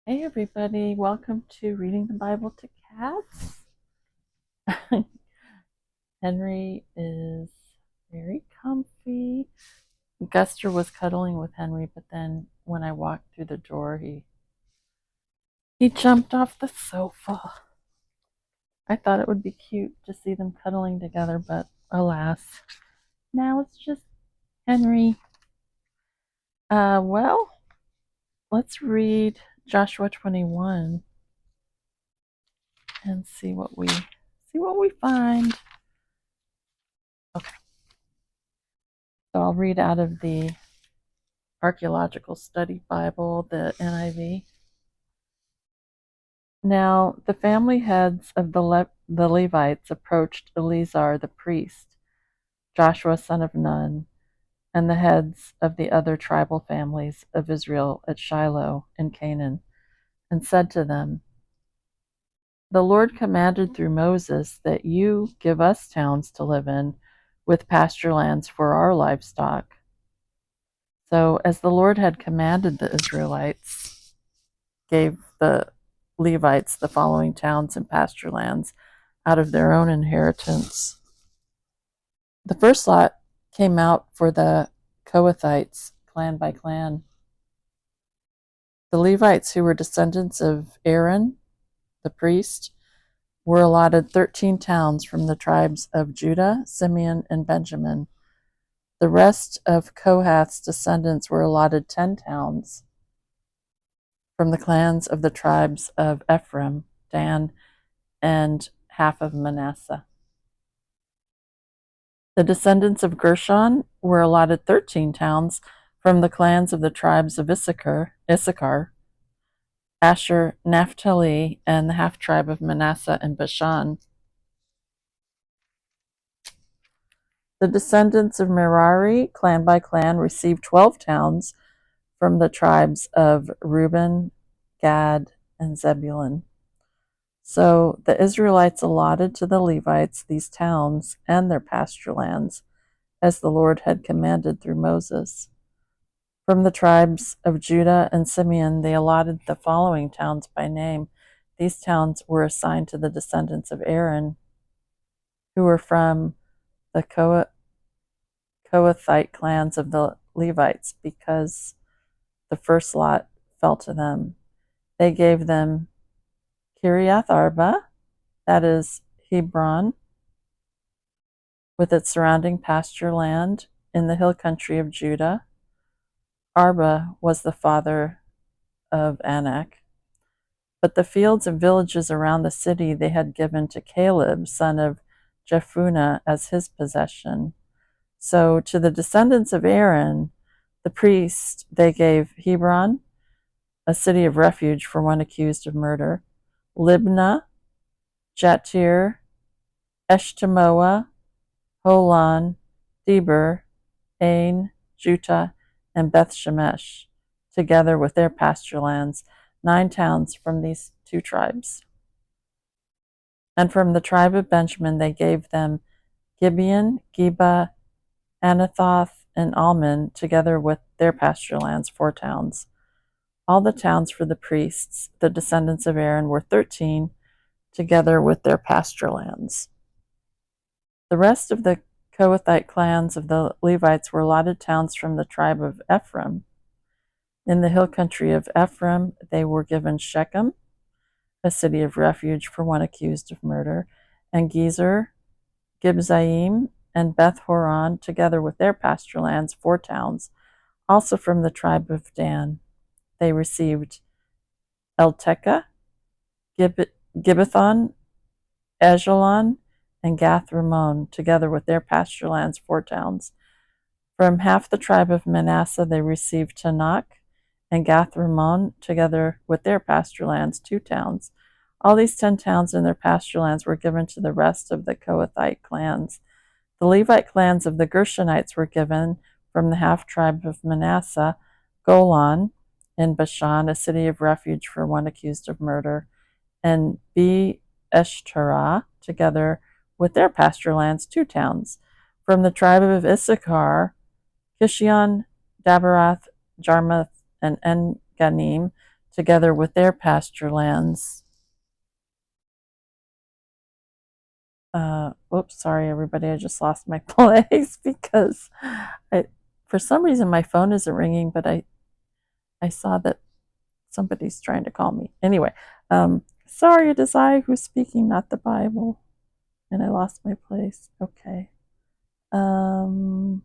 Hey everybody, welcome to Reading the Bible to Cats. Henry is very comfy. Guster was cuddling with Henry, but then when I walked through the door, he jumped off the sofa. I thought it would be cute to see them cuddling together, but alas, now it's just Henry. Well, let's read Joshua 21 and see what we find. Okay. So I'll read out of the Archaeological Study Bible, the NIV. Now the family heads of the Levites approached Eleazar the priest, Joshua son of Nun, and the heads of the other tribal families of Israel at Shiloh in Canaan, and said to them, "The Lord commanded through Moses that you give us towns to live in, with pasture lands for our livestock." So as the Lord had commanded, the Israelites gave the Levites the following towns and pasture lands out of their own inheritance. The first lot came out for the Kohathites, clan by clan. The Levites, who were descendants of Aaron, the priest, were allotted 13 towns from the tribes of Judah, Simeon, and Benjamin. The rest of Kohath's descendants were allotted 10 towns from the clans of the tribes of Ephraim, Dan, and half of Manasseh. The descendants of Gershon were allotted 13 towns from the clans of the tribes of Issachar, Asher, Naphtali, and the half-tribe of Manasseh and Bashan. The descendants of Merari, clan by clan, received 12 towns from the tribes of Reuben, Gad, and Zebulun. So the Israelites allotted to the Levites these towns and their pasture lands, as the Lord had commanded through Moses. From the tribes of Judah and Simeon, they allotted the following towns by name. These towns were assigned to the descendants of Aaron, who were from the Kohathite clans of the Levites, because the first lot fell to them. They gave them Kiriath Arba, that is Hebron, with its surrounding pasture land in the hill country of Judah. Arba was the father of Anak. But the fields and villages around the city they had given to Caleb, son of Jephunneh, as his possession. So to the descendants of Aaron, the priest, they gave Hebron, a city of refuge for one accused of murder, Libnah, Jattir, Eshtemoa, Holon, Debir, Ain, Juttah, and Beth Shemesh, together with their pasture lands, 9 towns from these 2 tribes. And from the tribe of Benjamin they gave them Gibeon, Geba, Anathoth, and Almon, together with their pasture lands, 4 towns. All the towns for the priests, the descendants of Aaron, were 13, together with their pasture lands. The rest of the Kohathite clans of the Levites were allotted towns from the tribe of Ephraim. In the hill country of Ephraim, they were given Shechem, a city of refuge for one accused of murder, and Gezer, Gibzaim, and Beth Horon, together with their pasture lands, 4 towns. Also from the tribe of Dan, they received Eltekeh, Gibbethon, Ajalon, and Gath Rimmon, together with their pasture lands, 4 towns. From half the tribe of Manasseh they received Tanakh and Gath Rimmon, together with their pasture lands, 2 towns. All these 10 towns and their pasture lands were given to the rest of the Kohathite clans. The Levite clans of the Gershonites were given from the half-tribe of Manasseh, Golan in Bashan, a city of refuge for one accused of murder, and Be-Eshterah, together with their pasture lands, 2 towns. From the tribe of Issachar, Kishion, Daberath, Jarmuth, and En-Ganim, together with their pasture lands. Oops, sorry everybody, I just lost my place because for some reason my phone isn't ringing, but I saw that somebody's trying to call me. Anyway, sorry, it is I who's speaking, not the Bible. And I lost my place. Okay. From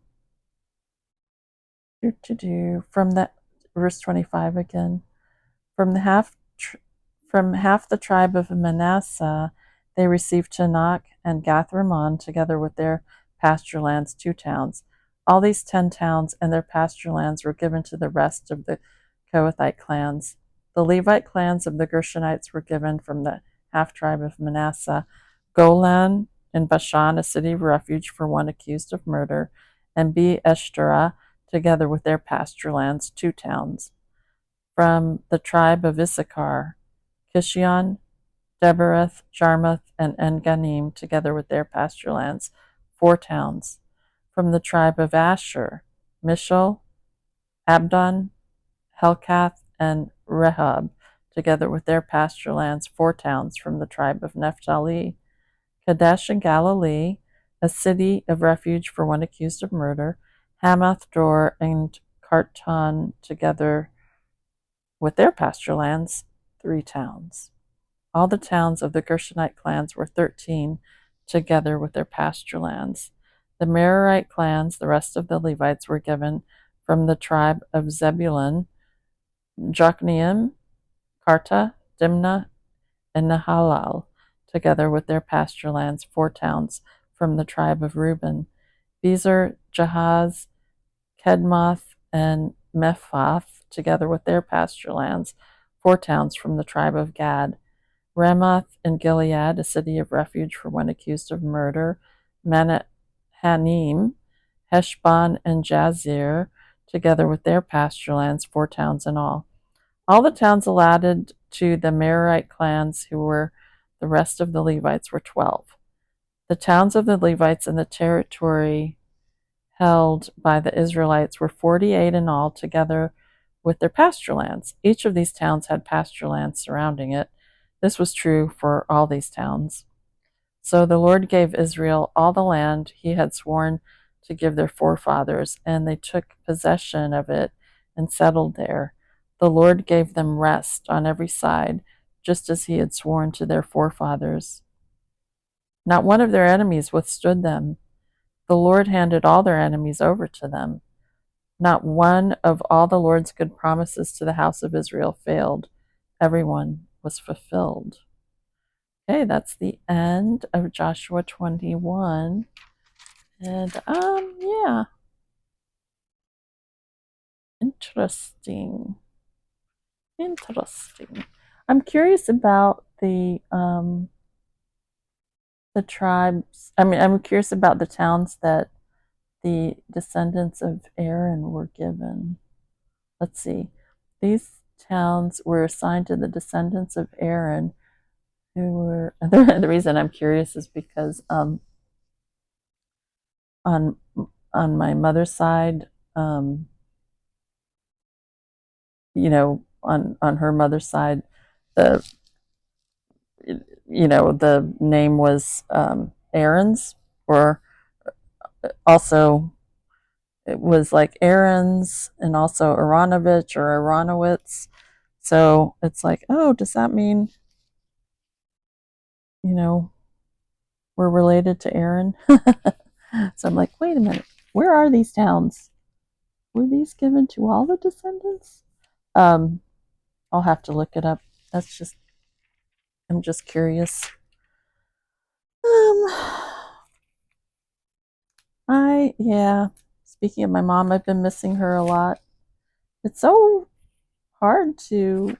that verse 25 again. From half the tribe of Manasseh, they received Tanakh and Gath Rimmon together with their pasture lands, 2 towns. All these 10 towns and their pasture lands were given to the rest of the Kohathite clans. The Levite clans of the Gershonites were given from the half tribe of Manasseh Golan in Bashan, a city of refuge for one accused of murder, and Be Eshterah, together with their pasture lands, 2 towns. From the tribe of Issachar, Kishion, Debereth, Jarmuth, and En-Ganim, together with their pasture lands, 4 towns. From the tribe of Asher, Mishal, Abdon, Helkath, and Rehob, together with their pasture lands, 4 towns. From the tribe of Naphtali, Kadesh in Galilee, a city of refuge for one accused of murder, Hamath Dor, and Kartan, together with their pasture lands, 3 towns. All the towns of the Gershonite clans were 13, together with their pasture lands. The Merarite clans, the rest of the Levites, were given from the tribe of Zebulun, Jokneam, Karta, Dimnah, and Nahalal, together with their pasture lands, 4 towns. From the tribe of Reuben, Bezer, Jahaz, Kedmoth, and Mephath, together with their pasture lands, 4 towns. From the tribe of Gad, Ramoth in Gilead, a city of refuge for one accused of murder, Manahanim, Heshbon, and Jazer, together with their pasture lands, 4 towns in all. All the towns allotted to the Merarite clans, who were the rest of the Levites, were 12. The towns of the Levites in the territory held by the Israelites were 48 in all, together with their pasture lands. Each of these towns had pasture lands surrounding it. This was true for all these towns. So the Lord gave Israel all the land he had sworn to give their forefathers, and they took possession of it and settled there. The Lord gave them rest on every side, just as he had sworn to their forefathers. Not one of their enemies withstood them. The Lord handed all their enemies over to them. Not one of all the Lord's good promises to the house of Israel failed. Everyone was fulfilled. Okay, that's the end of Joshua 21. And yeah. Interesting. I'm curious about the tribes. I mean, I'm curious about the towns that the descendants of Aaron were given. Let's see. These towns were assigned to the descendants of Aaron, who were the reason I'm curious is because on my mother's side, you know, on her mother's side, the the name was Aaron's, or also it was like Aaron's and also Aronovich or Aronowitz. So it's like, oh, does that mean, we're related to Aaron? So I'm like, wait a minute, where are these towns? Were these given to all the descendants? I'll have to look it up. I'm just curious. Yeah, speaking of my mom, I've been missing her a lot. It's so hard to,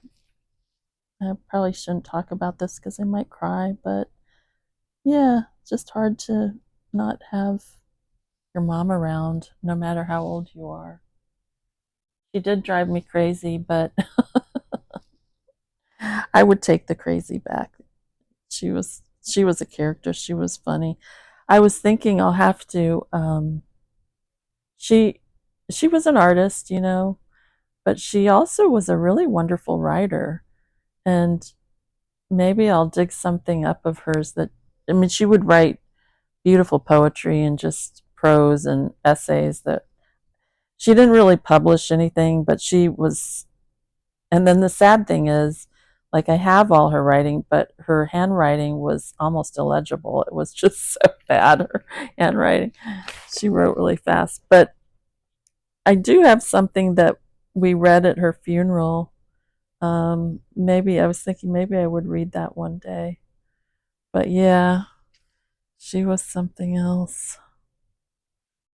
I probably shouldn't talk about this because I might cry, but yeah, it's just hard to not have your mom around no matter how old you are. She did drive me crazy, but I would take the crazy back. She was a character. She was funny. I was thinking I'll have to she was an artist, But she also was a really wonderful writer. And maybe I'll dig something up of hers that, I mean, she would write beautiful poetry and just prose and essays that she didn't really publish anything, but she was. And then the sad thing is, like, I have all her writing, but her handwriting was almost illegible. It was just so bad, her handwriting. She wrote really fast. But I do have something that we read at her funeral. Maybe I was thinking maybe I would read that one day. But yeah, she was something else.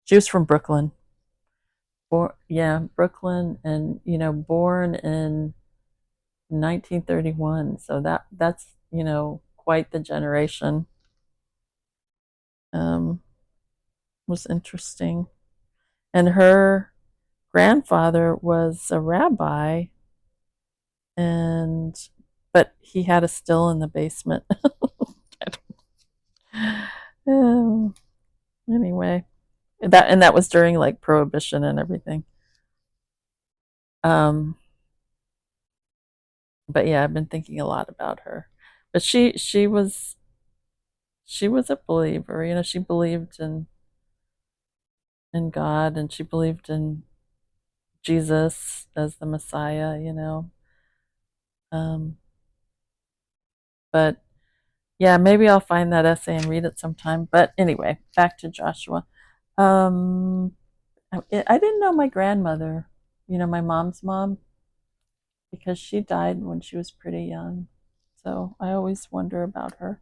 She was from Brooklyn. Yeah, Brooklyn, and born in 1931. So that's quite the generation. Um, was interesting. And her grandfather was a rabbi, and but he had a still in the basement. um, anyway, that was during like Prohibition and everything. Um, but yeah, I've been thinking a lot about her. But she was a believer. She believed in God, and she believed in Jesus as the Messiah. Um, but yeah, maybe I'll find that essay and read it sometime. But anyway, back to Joshua. Um, I didn't know my grandmother, my mom's mom, because she died when she was pretty young. So I always wonder about her.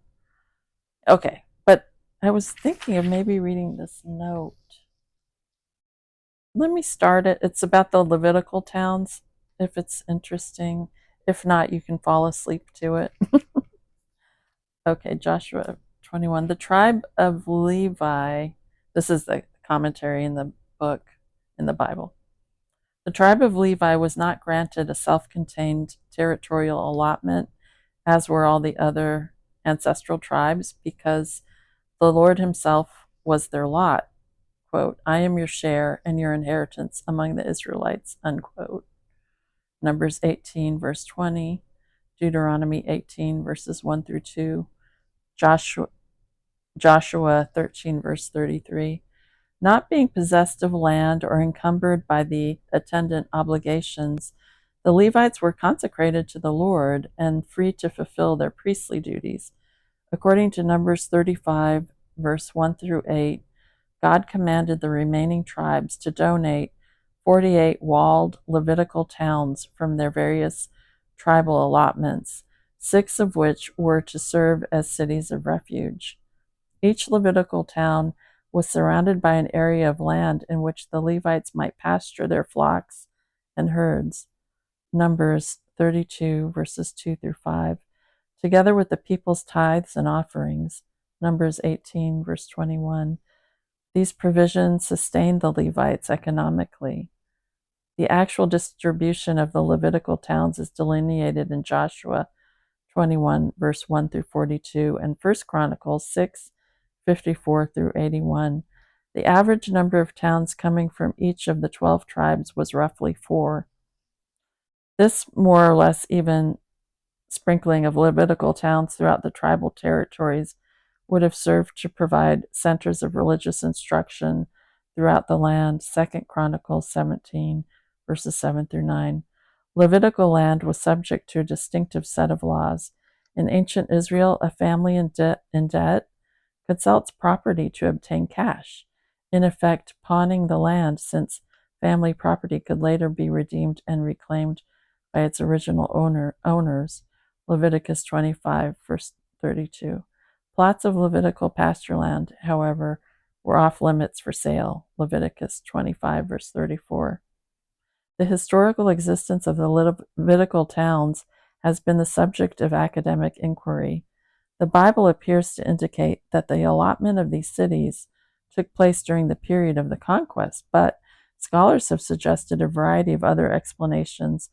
Okay, but I was thinking of maybe reading this note. Let me start it. It's about the Levitical towns, if it's interesting. If not, you can fall asleep to it. Okay, Joshua 21. The tribe of Levi, this is the commentary in the book, in the Bible. The tribe of Levi was not granted a self contained territorial allotment, as were all the other ancestral tribes, because the Lord Himself was their lot. Quote, I am your share and your inheritance among the Israelites, unquote. Numbers 18, verse 20, Deuteronomy 18, verses 1 through 2, Joshua 13, verse 33. Not being possessed of land or encumbered by the attendant obligations, the Levites were consecrated to the Lord and free to fulfill their priestly duties. According to Numbers 35, verse 1 through 8, God commanded the remaining tribes to donate 48 walled Levitical towns from their various tribal allotments, 6 of which were to serve as cities of refuge. Each Levitical town was surrounded by an area of land in which the Levites might pasture their flocks and herds. Numbers 32, verses 2 through 5, together with the people's tithes and offerings. Numbers 18, verse 21. These provisions sustained the Levites economically. The actual distribution of the Levitical towns is delineated in Joshua 21, verse 1 through 42, and 1 Chronicles 6, 54 through 81. The average number of towns coming from each of the 12 tribes was roughly 4. This more or less even sprinkling of Levitical towns throughout the tribal territories would have served to provide centers of religious instruction throughout the land. 2 Chronicles 17, verses 7 through 9. Levitical land was subject to a distinctive set of laws. In ancient Israel, a family in debt could sell its property to obtain cash, in effect pawning the land, since family property could later be redeemed and reclaimed by its original owners. Leviticus 25, verse 32. Plots of Levitical pasture land, however, were off limits for sale. Leviticus 25, verse 34. The historical existence of the Levitical towns has been the subject of academic inquiry. The Bible appears to indicate that the allotment of these cities took place during the period of the conquest, but scholars have suggested a variety of other explanations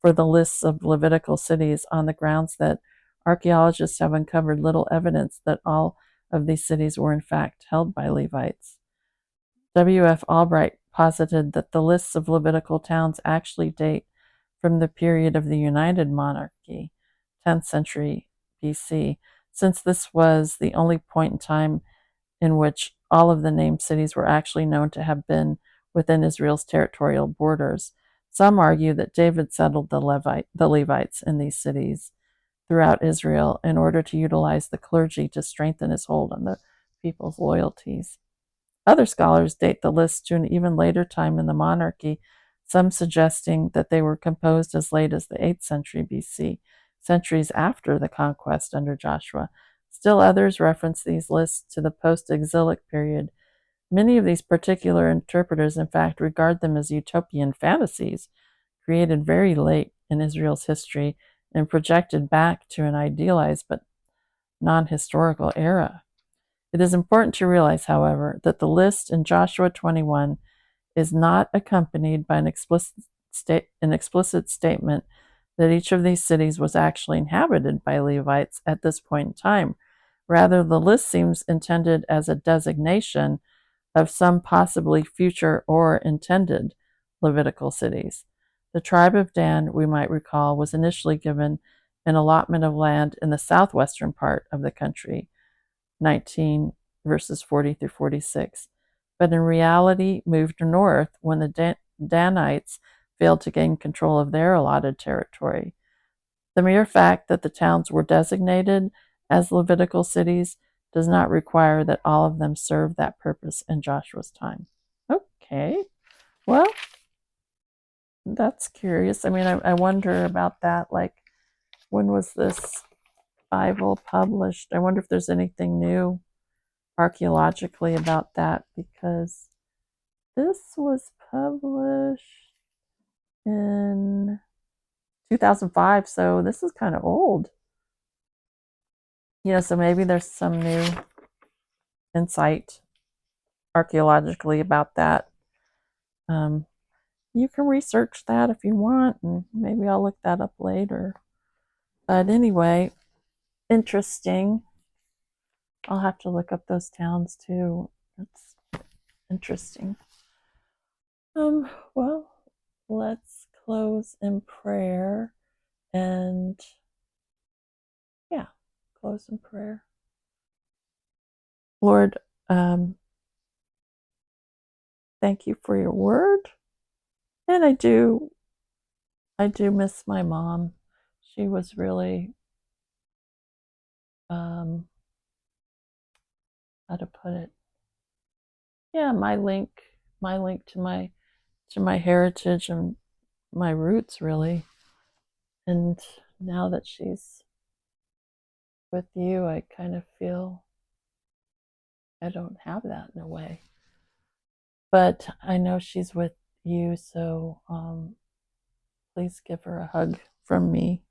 for the lists of Levitical cities on the grounds that archaeologists have uncovered little evidence that all of these cities were in fact held by Levites. W. F. Albright posited that the lists of Levitical towns actually date from the period of the United Monarchy, 10th century BC, since this was the only point in time in which all of the named cities were actually known to have been within Israel's territorial borders. Some argue that David settled the Levites in these cities throughout Israel in order to utilize the clergy to strengthen his hold on the people's loyalties. Other scholars date the list to an even later time in the monarchy, some suggesting that they were composed as late as the 8th century BC, centuries after the conquest under Joshua. Still others reference these lists to the post-exilic period. Many of these particular interpreters, in fact, regard them as utopian fantasies, created very late in Israel's history and projected back to an idealized but non-historical era. It is important to realize, however, that the list in Joshua 21 is not accompanied by an explicit statement that each of these cities was actually inhabited by Levites at this point in time. Rather, the list seems intended as a designation of some possibly future or intended Levitical cities. The tribe of Dan, we might recall, was initially given an allotment of land in the southwestern part of the country, 19 verses 40 through 46, but in reality moved north when the Danites failed to gain control of their allotted territory. The mere fact that the towns were designated as Levitical cities does not require that all of them serve that purpose in Joshua's time. Okay, well, that's curious. I mean, I wonder about that. Like, when was this Bible published? I wonder if there's anything new archaeologically about that, because this was published in 2005, so this is kind of old. So maybe there's some new insight archaeologically about that. You can research that if you want, and maybe I'll look that up later. But anyway, interesting. I'll have to look up those towns too. That's interesting. Well, let's close in prayer, and yeah, close in prayer. Lord, thank you for your word. And I do miss my mom. She was really, how to put it? Yeah, my link to my heritage and my roots, really. And now that she's with you, I kind of feel I don't have that in a way. But I know she's with you, so please give her a hug from me.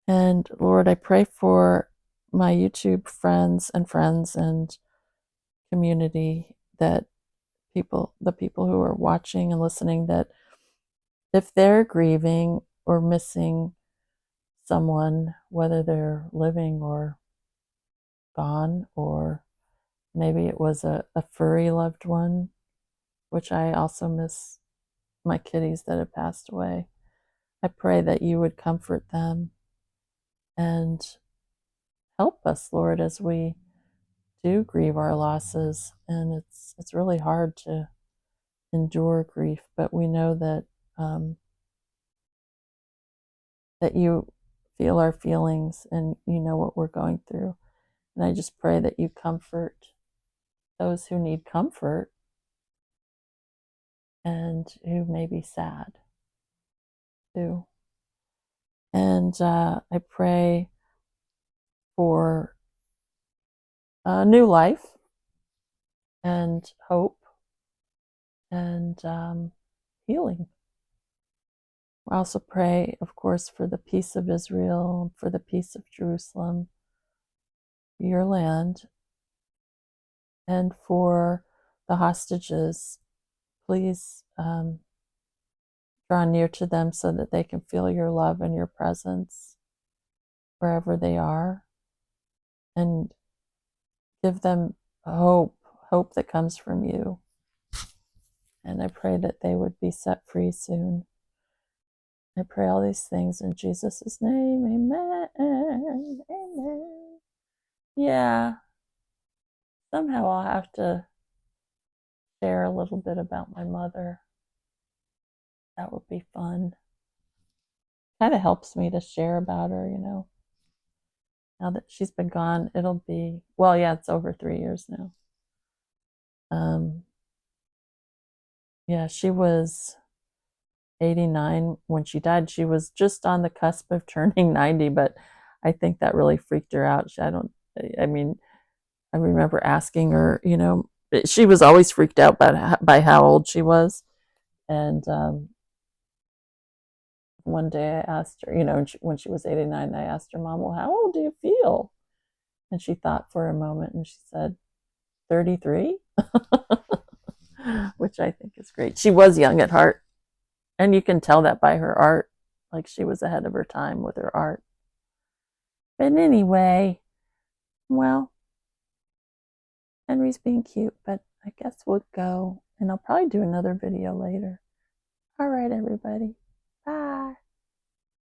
And Lord, I pray for my YouTube friends and community, that the people who are watching and listening, that if they're grieving or missing someone, whether they're living or gone, or maybe it was a furry loved one, which I also miss my kitties that have passed away. I pray that you would comfort them and help us, Lord, as we do grieve our losses. And it's really hard to endure grief, but we know that that you feel our feelings and you know what we're going through. And I just pray that you comfort those who need comfort and who may be sad too. And I pray for a new life and hope and healing. I also pray, of course, for the peace of Israel, for the peace of Jerusalem, your land, and for the hostages. Please draw near to them so that they can feel your love and your presence wherever they are, and give them hope that comes from you. And I pray that they would be set free soon. I pray all these things in Jesus' name. Amen. Amen. Yeah. Somehow I'll have to share a little bit about my mother. That would be fun. Kind of helps me to share about her, you know. Now that she's been gone, it'll be, well, yeah, it's over 3 years now. Yeah, she was 89 when she died. She was just on the cusp of turning 90, but I think that really freaked her out. I mean, I remember asking her, you know, she was always freaked out by how old she was. And one day I asked her, you know, when she was 89, I asked her, Mom, well, how old do you feel? And she thought for a moment and she said, 33, which I think is great. She was young at heart. And you can tell that by her art. Like she was ahead of her time with her art. But anyway, well, Henry's being cute, but I guess we'll go. And I'll probably do another video later. All right, everybody. Bye.